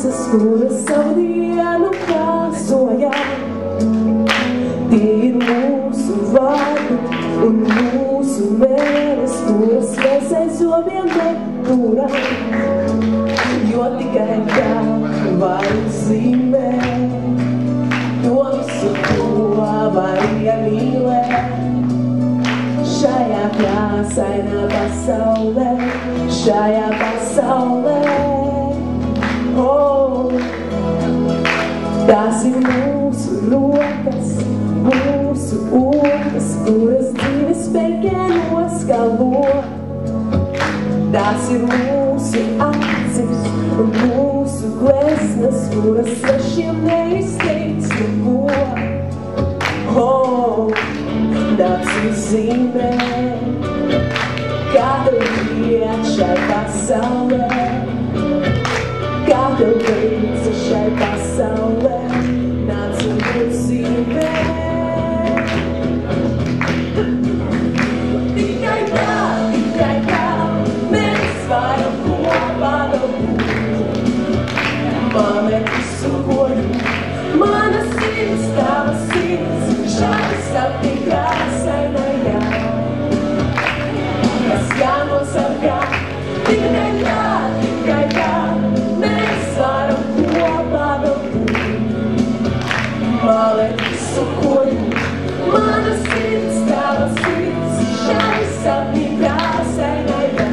krāsas, kuras savu dienu krāsojam. Tie ir mūsu vārdi un mūsu mēnes, kuras mēs aiz zobiem neturam, jo tikai tā var zīmēt to visu, ko varēja mīlēt. Šajā krāsainā pasaulē, šajā pasaulē, oh, tās ir mūsu rokas, mūsu okas, kuras dzīves spēkē noskalo. Tās ir mūsu acis un mūsu gleznas, kuras svešiem neizteiks neko. Oh, nāc zīmē, kā tev iet šai pasaulē, kā tev veicas šai pasaulē, nāc zīmē. Tikai tā, mēs varam kopā dabūt. Man ir visu, ko jūt, mana sirds, tava sirds, šādi sapni krāsainajā, kas jānosargā. Tikai tā, mēs varam kopā dabūt. Man ir visu, ko jūt, mana sirds, tava sirds, šādi sapni krāsainajā,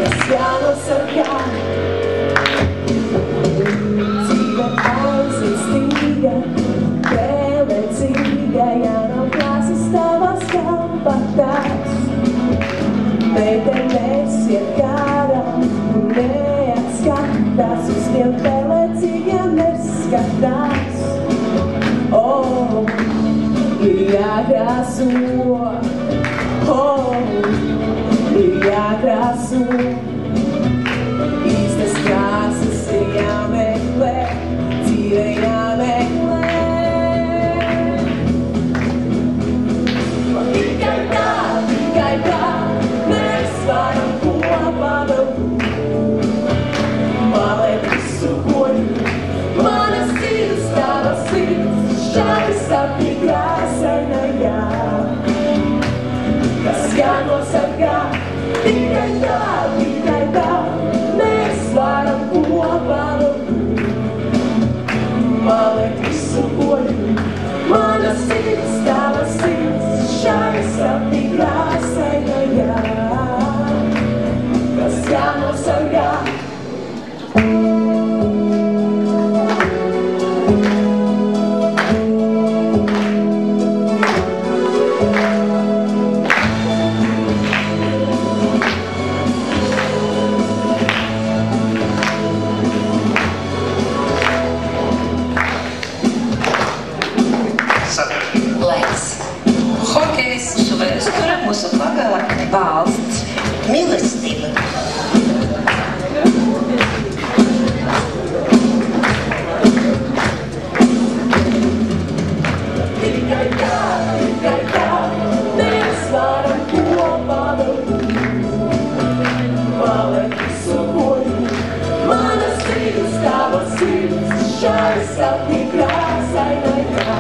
kas jānosargā. Dzīve aizvestīga, vēlecīga, ja nav krāsas tavās kabatās. Meitenes iet garām un neatskatās, uz tiem vēlecīgiem neskatās. Oh, ir jākrāso, oh, ir jākrāso. Īstas krāsas ir jāmeklē, dzīve jāmeklē. Tikai tā, mēs varam kopā dabūt. Man liek visu, ko jūt, mana sirds, tava sirds, šādi sapni krāsainajā, kas jānosargā. Tikai tā, mēs varam kopā dabūt. Man liek visu, ko jūt, mana sirds, tava sirds, šādi sapni krāsainajā, kas jānosargā. Hokejistu vēsture mūsu flagā valsts mīlestība. Tikai tā, mēs varam kopā dabūt. Man liek visu, ko jūt, mana sirds, tava sirds, šādi sapni krāsainajā,